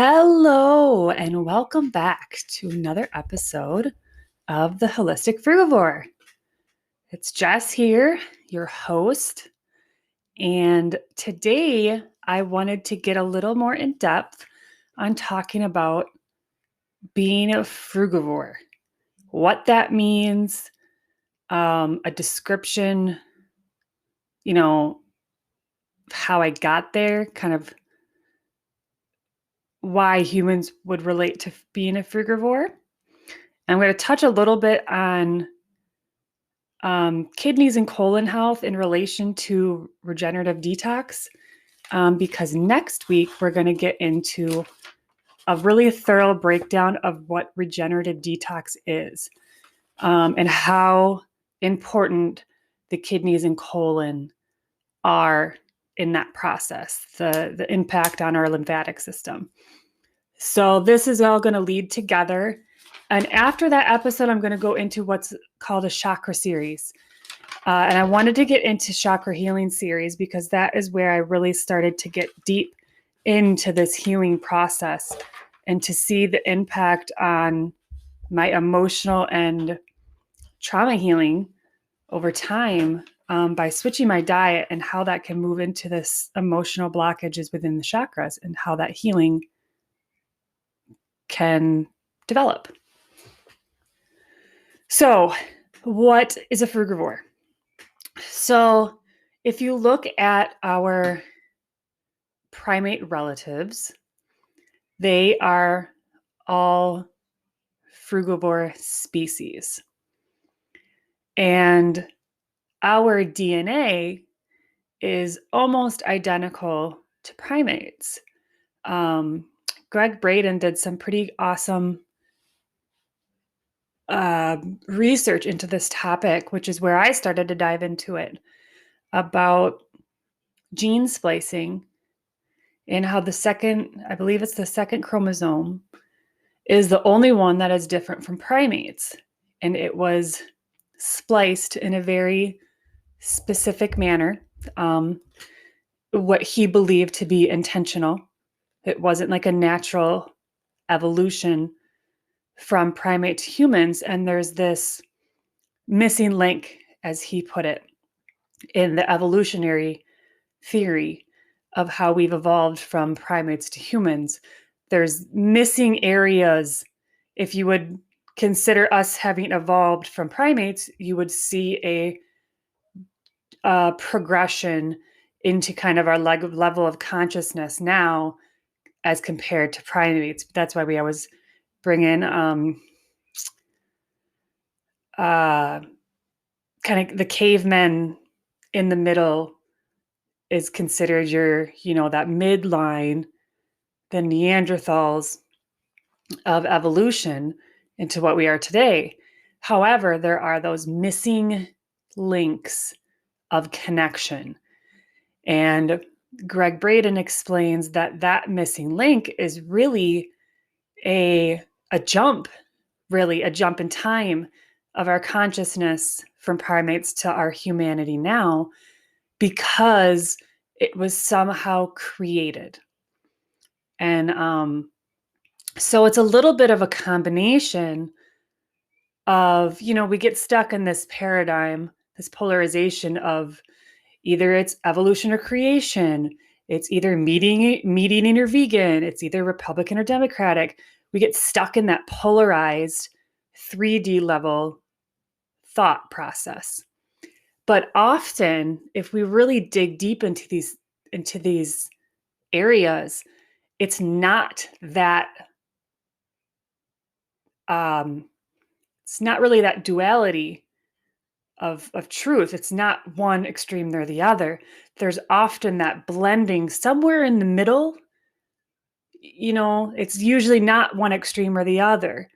Hello, and welcome back to another episode of the Holistic Frugivore. It's Jess here, your host, and today I wanted to get a little more in depth on talking about being a frugivore, what that means, a description, how I got there, kind of why humans would relate to being a frugivore. I'm going to touch a little bit on kidneys and colon health in relation to regenerative detox, because next week we're going to get into a really thorough breakdown of what regenerative detox is, and how important the kidneys and colon are in that process, the impact on our lymphatic system. So this is all going to lead together. And after that episode, I'm going to go into what's called a chakra series. And I wanted to get into chakra healing series because that is where I really started to get deep into this healing process and to see the impact on my emotional and trauma healing over time, by switching my diet, and how that can move into this emotional blockages within the chakras and how that healing can develop. So, what is a frugivore? So, if you look at our primate relatives, they are all frugivore species. And our DNA is almost identical to primates. Greg Braden did some pretty awesome research into this topic, which is where I started to dive into it, about gene splicing and how I believe it's the second chromosome, is the only one that is different from primates. And it was spliced in a very specific manner, what he believed to be intentional. It wasn't like a natural evolution from primate to humans. And there's this missing link, as he put it, in the evolutionary theory of how we've evolved from primates to humans. There's missing areas. If you would consider us having evolved from primates, you would see a progression into kind of our level of consciousness now as compared to primates. That's why we always bring in kind of the cavemen in the middle is considered that midline, the Neanderthals of evolution into what we are today. However, there are those missing links of connection. And Greg Braden explains that missing link is really a jump in time of our consciousness from primates to our humanity now, because it was somehow created. And so it's a little bit of a combination of, we get stuck in this paradigm, this polarization of either it's evolution or creation, it's either meat eating or vegan, it's either Republican or Democratic. We get stuck in that polarized 3D level thought process. But often, if we really dig deep into these areas, it's not that it's not really that duality of truth. It's not one extreme or the other. There's often that blending somewhere in the middle. It's usually not one extreme or the other.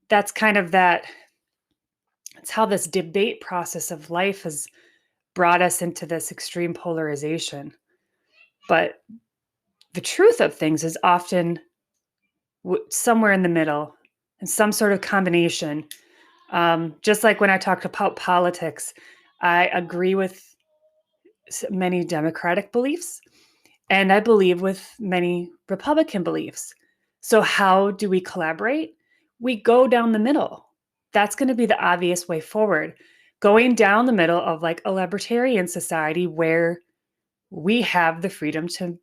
That's kind of it's how this debate process of life has brought us into this extreme polarization. But the truth of things is often somewhere in the middle, and some sort of combination. Just like when I talk about politics, I agree with many democratic beliefs, and I believe with many Republican beliefs. So how do we collaborate? We go down the middle. That's going to be the obvious way forward. Going down the middle of like a libertarian society where we have the freedom to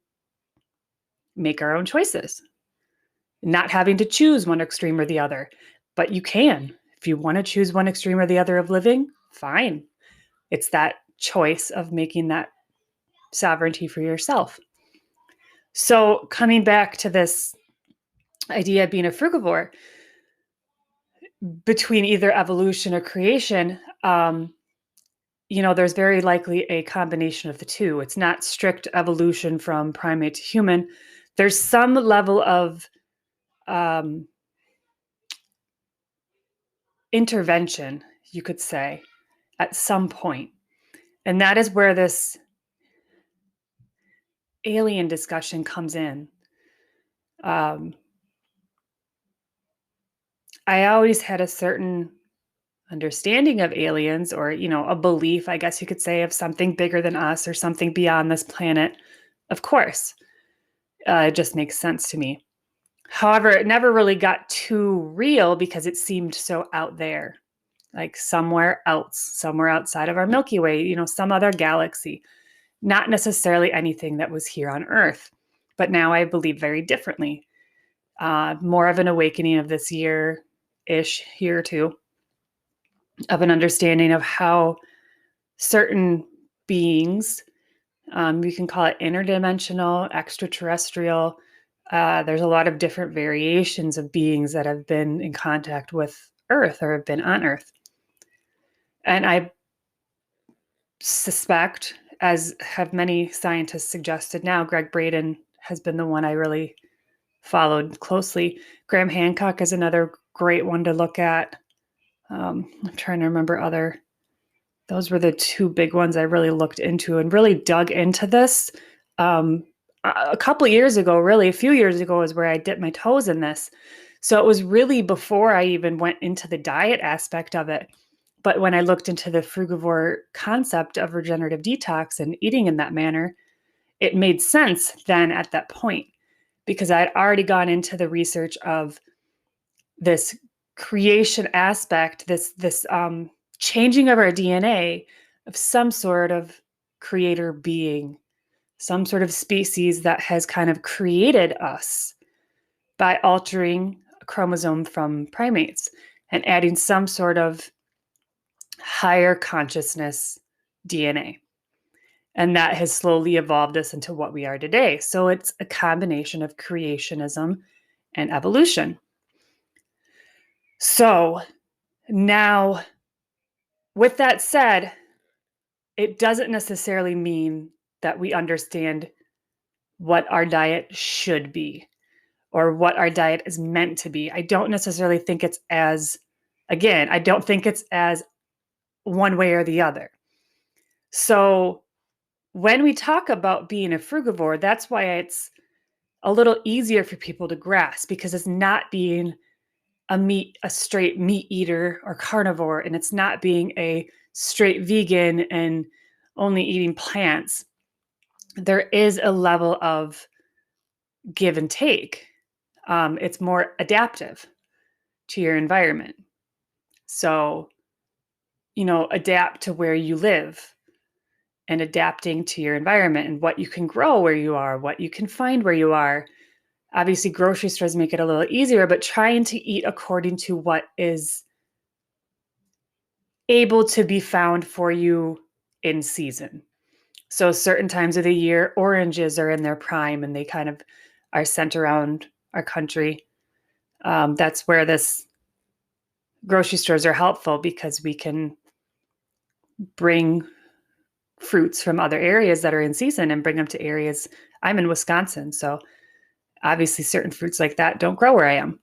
make our own choices, not having to choose one extreme or the other. But you can. If you want to choose one extreme or the other of living, fine. It's that choice of making that sovereignty for yourself. So coming back to this idea of being a frugivore, between either evolution or creation, there's very likely a combination of the two. It's not strict evolution from primate to human. There's some level of intervention, you could say, at some point. And that is where this alien discussion comes in. I always had a certain understanding of aliens, or, a belief, I guess you could say, of something bigger than us or something beyond this planet. Of course, it just makes sense to me. However, it never really got too real because it seemed so out there, like somewhere else, somewhere outside of our Milky Way, some other galaxy, not necessarily anything that was here on Earth. But now I believe very differently. More of an awakening of this year or two, of an understanding of how certain beings, we can call it interdimensional, extraterrestrial. There's a lot of different variations of beings that have been in contact with Earth or have been on Earth. And I suspect, as have many scientists suggested now, Greg Braden has been the one I really followed closely. Graham Hancock is another great one to look at. I'm trying to remember those were the two big ones I really looked into and really dug into this. A couple of years ago, really a few years ago, is where I dipped my toes in this. So it was really before I even went into the diet aspect of it. But when I looked into the frugivore concept of regenerative detox and eating in that manner, it made sense then at that point, because I had already gone into the research of this creation aspect, this changing of our DNA of some sort of creator being, some sort of species that has kind of created us by altering a chromosome from primates and adding some sort of higher consciousness DNA. And that has slowly evolved us into what we are today. So it's a combination of creationism and evolution. So now, with that said, it doesn't necessarily mean that we understand what our diet should be or what our diet is meant to be. I don't necessarily think it's I don't think it's as one way or the other. So when we talk about being a frugivore, that's why it's a little easier for people to grasp, because it's not being a straight meat eater or carnivore, and it's not being a straight vegan and only eating plants. There is a level of give and take. It's more adaptive to your environment. So, adapt to where you live and adapting to your environment and what you can grow where you are, what you can find where you are. Obviously, grocery stores make it a little easier, but trying to eat according to what is able to be found for you in season. So certain times of the year, oranges are in their prime and they kind of are sent around our country. That's where this grocery stores are helpful, because we can bring fruits from other areas that are in season and bring them to areas. I'm in Wisconsin, so obviously certain fruits like that don't grow where I am,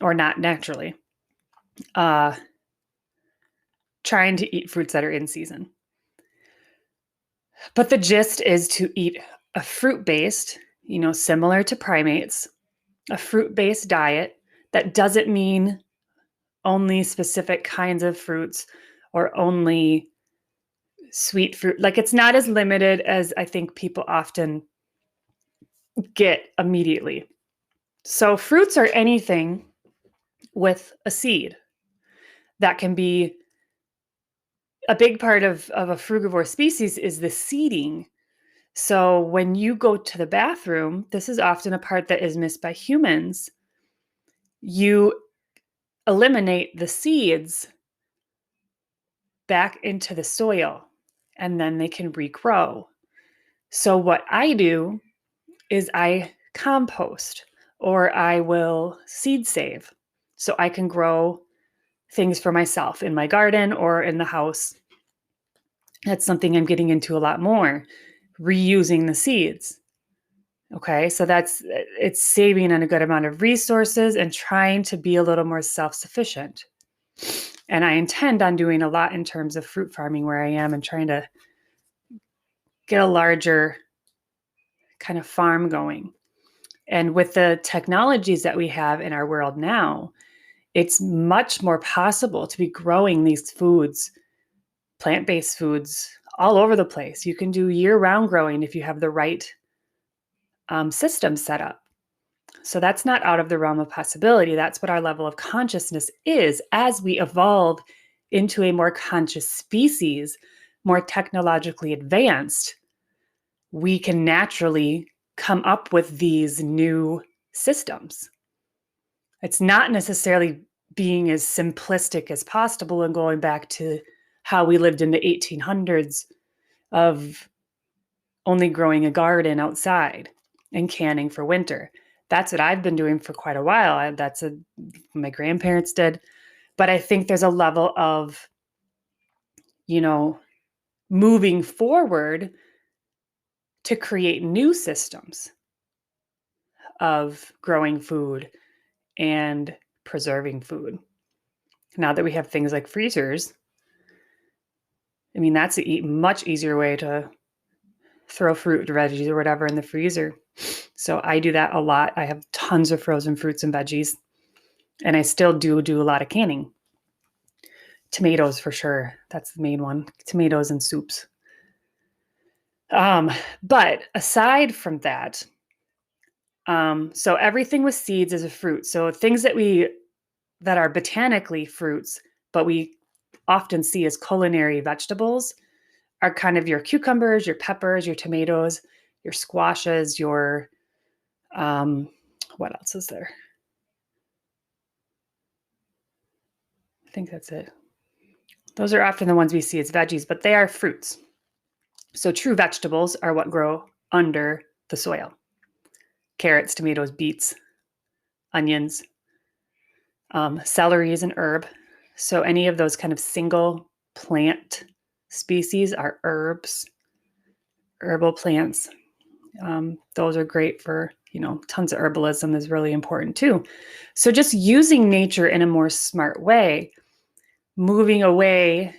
or not naturally. Trying to eat fruits that are in season. But the gist is to eat a fruit-based, similar to primates, a fruit-based diet. That doesn't mean only specific kinds of fruits or only sweet fruit. Like, it's not as limited as I think people often get immediately. So fruits are anything with a seed. That can be a big part of a frugivore species is the seeding. So when you go to the bathroom, this is often a part that is missed by humans. You eliminate the seeds back into the soil and then they can regrow. So what I do is I compost or I will seed save so I can grow things for myself in my garden or in the house. That's something I'm getting into a lot more, reusing the seeds. Okay, so it's saving on a good amount of resources and trying to be a little more self-sufficient. And I intend on doing a lot in terms of fruit farming where I am and trying to get a larger kind of farm going. And with the technologies that we have in our world now, it's much more possible to be growing these foods, plant-based foods, all over the place. You can do year-round growing if you have the right system set up. So that's not out of the realm of possibility. That's what our level of consciousness is as we evolve into a more conscious species, more technologically advanced. We can naturally come up with these new systems. It's not necessarily being as simplistic as possible and going back to how we lived in the 1800s of only growing a garden outside and canning for winter. That's what I've been doing for quite a while. My grandparents did. But I think there's a level of, moving forward to create new systems of growing food and preserving food. Now that we have things like freezers, I mean, that's a much easier way to throw fruit or veggies or whatever in the freezer. So I do that a lot. I have tons of frozen fruits and veggies, and I still do a lot of canning. Tomatoes for sure. That's the main one. Tomatoes and soups. But aside from that, so everything with seeds is a fruit. So things that are botanically fruits, but we often see as culinary vegetables are kind of your cucumbers, your peppers, your tomatoes, your squashes, your what else is there? I think that's it. Those are often the ones we see as veggies, but they are fruits. So true vegetables are what grow under the soil. Carrots, tomatoes, beets, onions, celery is an herb. So any of those kind of single plant species are herbs, herbal plants. Those are great for, tons of herbalism is really important too. So just using nature in a more smart way, moving away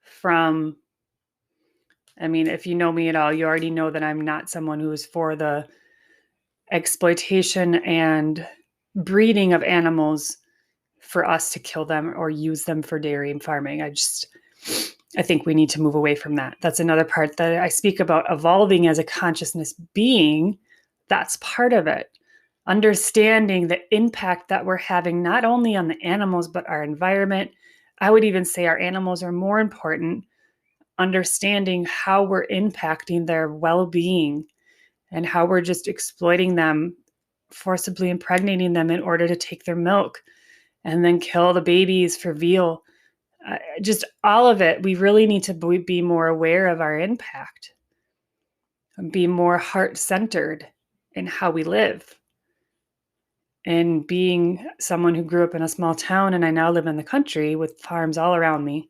from, if you know me at all, you already know that I'm not someone who is for the exploitation and breeding of animals for us to kill them or use them for dairy and farming. I think we need to move away from that. That's another part that I speak about, evolving as a consciousness being. That's part of it. Understanding the impact that we're having not only on the animals, but our environment. I would even say our animals are more important. Understanding how we're impacting their well-being and how we're just exploiting them, forcibly impregnating them in order to take their milk and then kill the babies for veal. Just all of it. We really need to be more aware of our impact and be more heart-centered in how we live. And being someone who grew up in a small town and I now live in the country with farms all around me,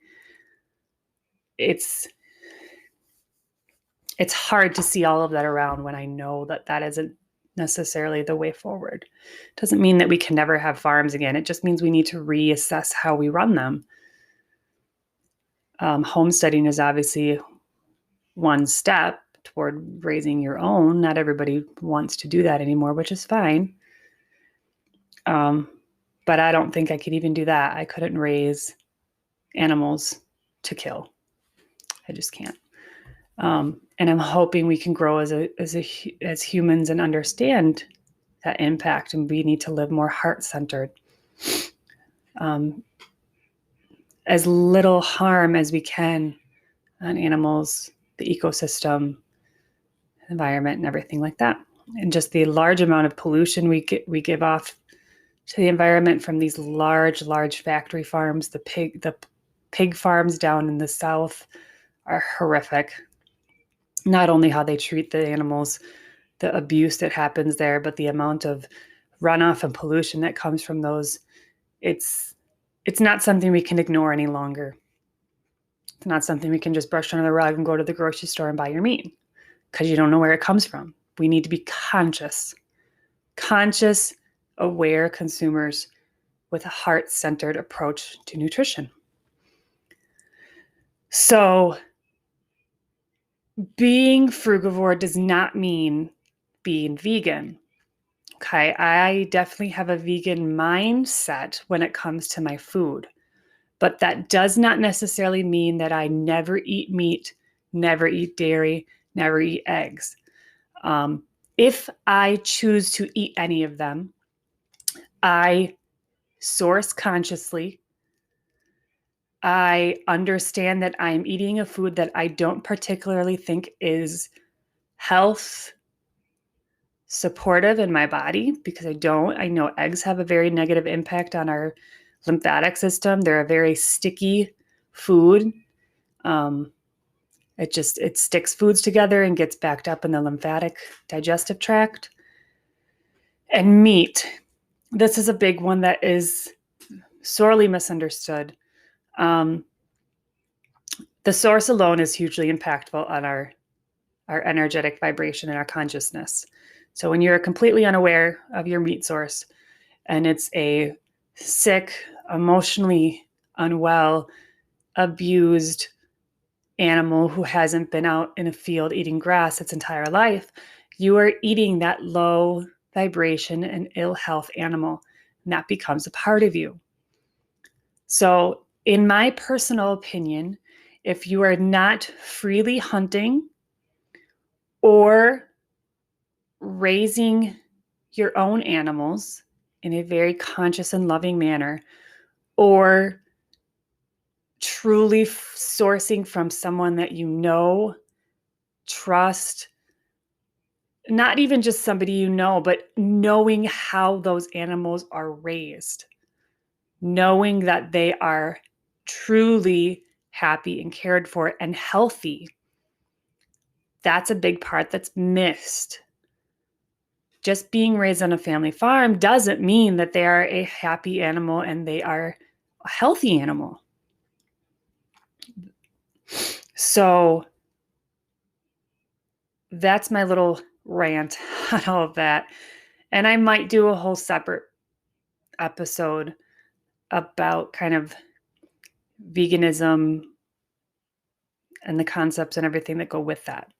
it's hard to see all of that around when I know that isn't necessarily the way forward. It doesn't mean that we can never have farms again. It just means we need to reassess how we run them. Homesteading is obviously one step toward raising your own. Not everybody wants to do that anymore, which is fine. But I don't think I could even do that. I couldn't raise animals to kill. I just can't. And I'm hoping we can grow as humans and understand that impact, and we need to live more heart-centered. As little harm as we can on animals, the ecosystem, environment, and everything like that. And just the large amount of pollution we give off to the environment from these large factory farms. The pig farms down in the south are horrific. Not only how they treat the animals, the abuse that happens there, but the amount of runoff and pollution that comes from those. It's not something we can ignore any longer. It's not something we can just brush under the rug and go to the grocery store and buy your meat, because you don't know where it comes from. We need to be conscious, aware consumers with a heart-centered approach to nutrition. So being frugivore does not mean being vegan. Okay, I definitely have a vegan mindset when it comes to my food, but that does not necessarily mean that I never eat meat, never eat dairy, never eat eggs. If I choose to eat any of them, I source consciously. I understand that I'm eating a food that I don't particularly think is health supportive in my body, because I know eggs have a very negative impact on our lymphatic system. They're a very sticky food. It sticks foods together and gets backed up in the lymphatic digestive tract. And meat, this is a big one that is sorely misunderstood. The source alone is hugely impactful on our energetic vibration and our consciousness. So when you're completely unaware of your meat source, and it's a sick, emotionally unwell, abused animal who hasn't been out in a field eating grass its entire life, you are eating that low vibration and ill health animal, and that becomes a part of you. So in my personal opinion, if you are not freely hunting or raising your own animals in a very conscious and loving manner, or truly sourcing from someone that you know, trust, not even just somebody you know, but knowing how those animals are raised, knowing that they are truly happy and cared for and healthy. That's a big part that's missed. Just being raised on a family farm doesn't mean that they are a happy animal and they are a healthy animal. So that's my little rant on all of that. And I might do a whole separate episode about kind of veganism and the concepts and everything that go with that.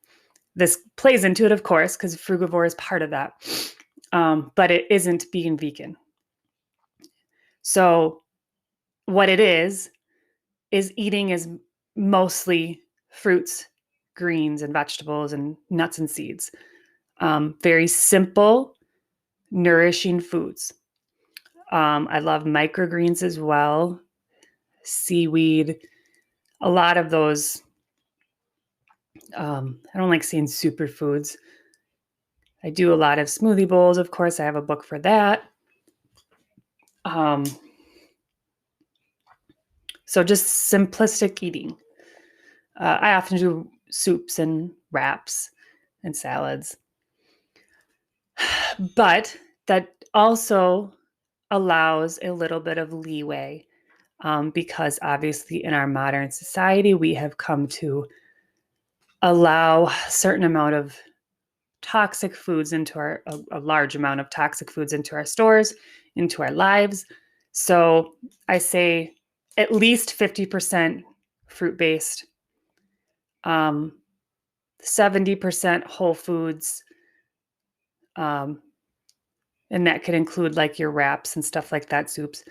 This plays into it, of course, because Frugivore is part of that. But it isn't being vegan. So what it is eating is mostly fruits, greens, and vegetables, and nuts and seeds. Very simple, nourishing foods. I love microgreens as well, seaweed, a lot of those. I don't like saying superfoods. I do a lot of smoothie bowls, of course. I have a book for that. So just simplistic eating. I often do soups and wraps and salads. But that also allows a little bit of leeway, because obviously in our modern society, we have come to allow a certain amount of toxic foods into a large amount of toxic foods into our stores, into our lives. So I say at least 50% fruit-based, 70% whole foods, and that could include like your wraps and stuff like that, soups,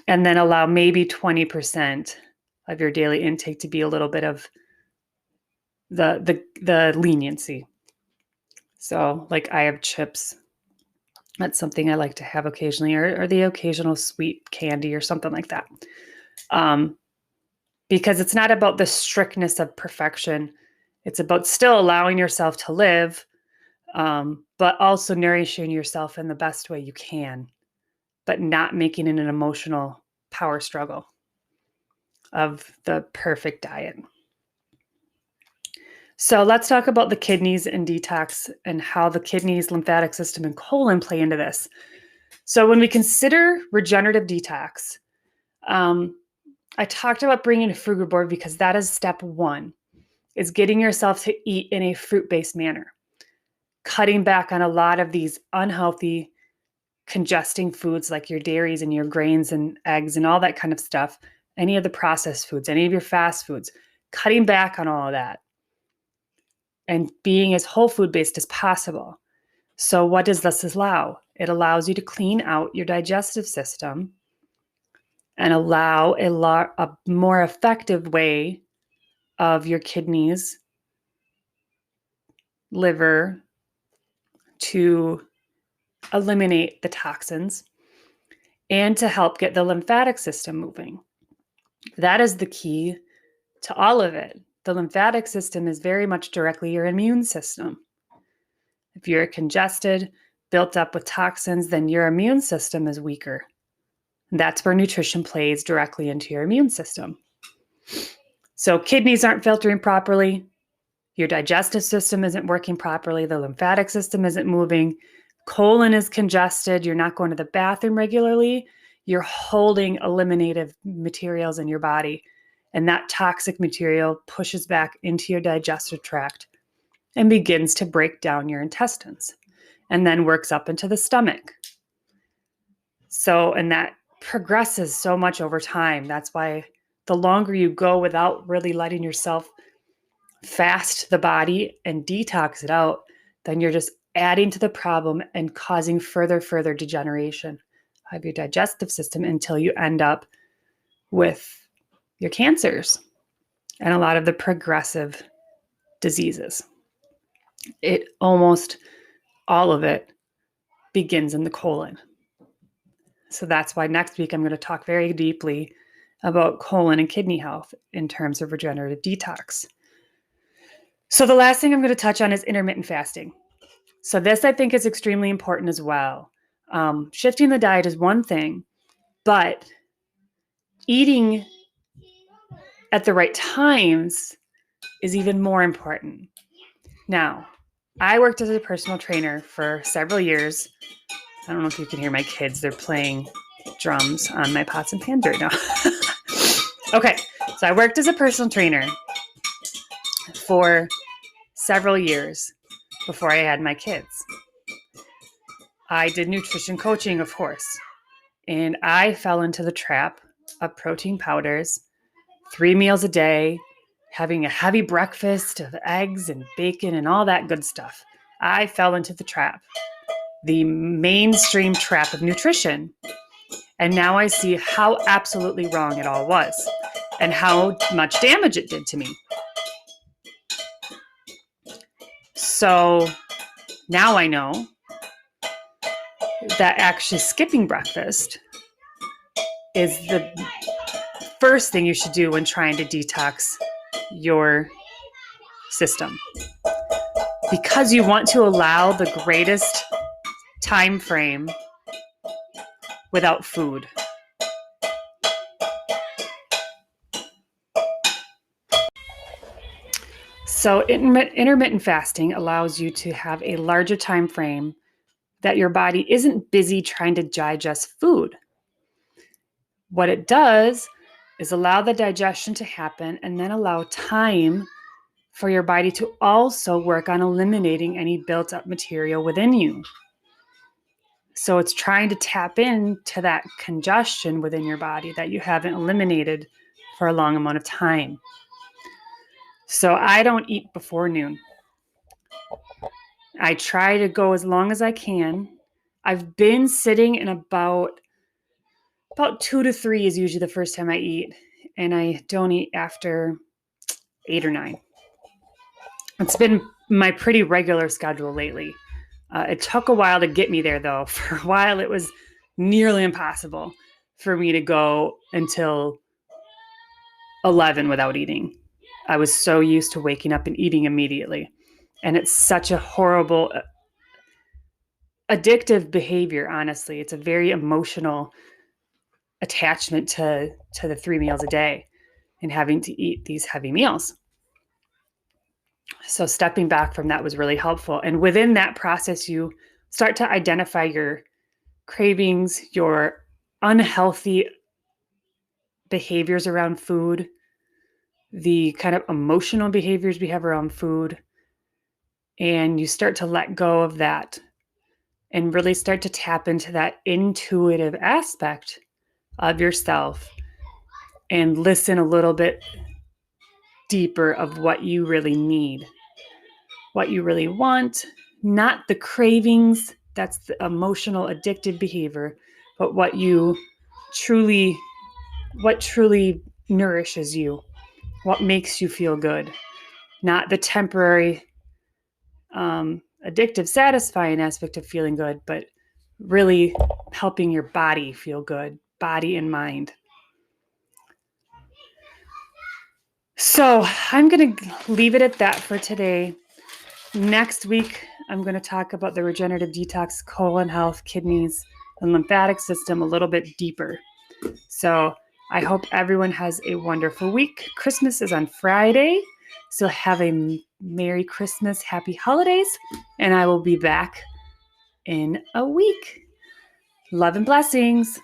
and then allow maybe 20% of your daily intake to be a little bit of the leniency. So like I have chips. That's something I like to have occasionally, or the occasional sweet candy or something like that. Because it's not about the strictness of perfection. It's about still allowing yourself to live, but also nourishing yourself in the best way you can, but not making it an emotional power struggle of the perfect diet. So let's talk about the kidneys and detox and how the kidneys, lymphatic system, and colon play into this. So when we consider regenerative detox, I talked about bringing a Frugivore because that is step one, is getting yourself to eat in a fruit-based manner, cutting back on a lot of these unhealthy, congesting foods like your dairies and your grains and eggs and all that kind of stuff, any of the processed foods, any of your fast foods, cutting back on all of that and being as whole food based as possible. So what does this allow? It allows you to clean out your digestive system and allow a more effective way of your kidneys, liver to eliminate the toxins and to help get the lymphatic system moving. That is the key to all of it. The lymphatic system is very much directly your immune system. If you're congested, built up with toxins, then your immune system is weaker. That's where nutrition plays directly into your immune system. So kidneys aren't filtering properly. Your digestive system isn't working properly. The lymphatic system isn't moving. Colon is congested. You're not going to the bathroom regularly. You're holding eliminative materials in your body. And that toxic material pushes back into your digestive tract and begins to break down your intestines and then works up into the stomach. So, and that progresses so much over time. That's why the longer you go without really letting yourself fast the body and detox it out, then you're just adding to the problem and causing further degeneration of your digestive system until you end up with your cancers and a lot of the progressive diseases. It almost all of it begins in the colon. So that's why next week I'm going to talk very deeply about colon and kidney health in terms of regenerative detox. So the last thing I'm going to touch on is intermittent fasting. So this I think is extremely important as well. Shifting the diet is one thing, but eating at the right times is even more important. Now, I worked as a personal trainer for several years. I don't know if you can hear my kids. They're playing drums on my pots and pans right now. Okay, so I worked as a personal trainer for several years before I had my kids. I did nutrition coaching, of course, and I fell into the trap of protein powders, 3 meals a day, having a heavy breakfast of eggs and bacon and all that good stuff. I fell into the trap, the mainstream trap of nutrition. And now I see how absolutely wrong it all was and how much damage it did to me. So now I know that actually skipping breakfast is the first thing you should do when trying to detox your system, because you want to allow the greatest time frame without food. So intermittent fasting allows you to have a larger time frame that your body isn't busy trying to digest food. What it does is allow the digestion to happen and then allow time for your body to also work on eliminating any built up material within you. So it's trying to tap into that congestion within your body that you haven't eliminated for a long amount of time. So I don't eat before noon. I try to go as long as I can. I've been sitting in about 2 to 3 is usually the first time I eat. And I don't eat after 8 or 9. It's been my pretty regular schedule lately. It took a while to get me there, though. For a while, it was nearly impossible for me to go until 11 without eating. I was so used to waking up and eating immediately. And it's such a horrible, addictive behavior, honestly. It's a very emotional attachment to the 3 meals a day and having to eat these heavy meals. So stepping back from that was really helpful. And within that process, you start to identify your cravings, your unhealthy behaviors around food, the kind of emotional behaviors we have around food, and you start to let go of that and really start to tap into that intuitive aspect of yourself and listen a little bit deeper of what you really need, what you really want, not the cravings, that's the emotional addictive behavior, but what truly nourishes you, what makes you feel good, not the temporary addictive, satisfying aspect of feeling good, but really helping your body feel good, body and mind. So I'm going to leave it at that for today. Next week, I'm going to talk about the regenerative detox, colon health, kidneys, and lymphatic system a little bit deeper. So I hope everyone has a wonderful week. Christmas is on Friday. So have a Merry Christmas, Happy Holidays, and I will be back in a week. Love and blessings.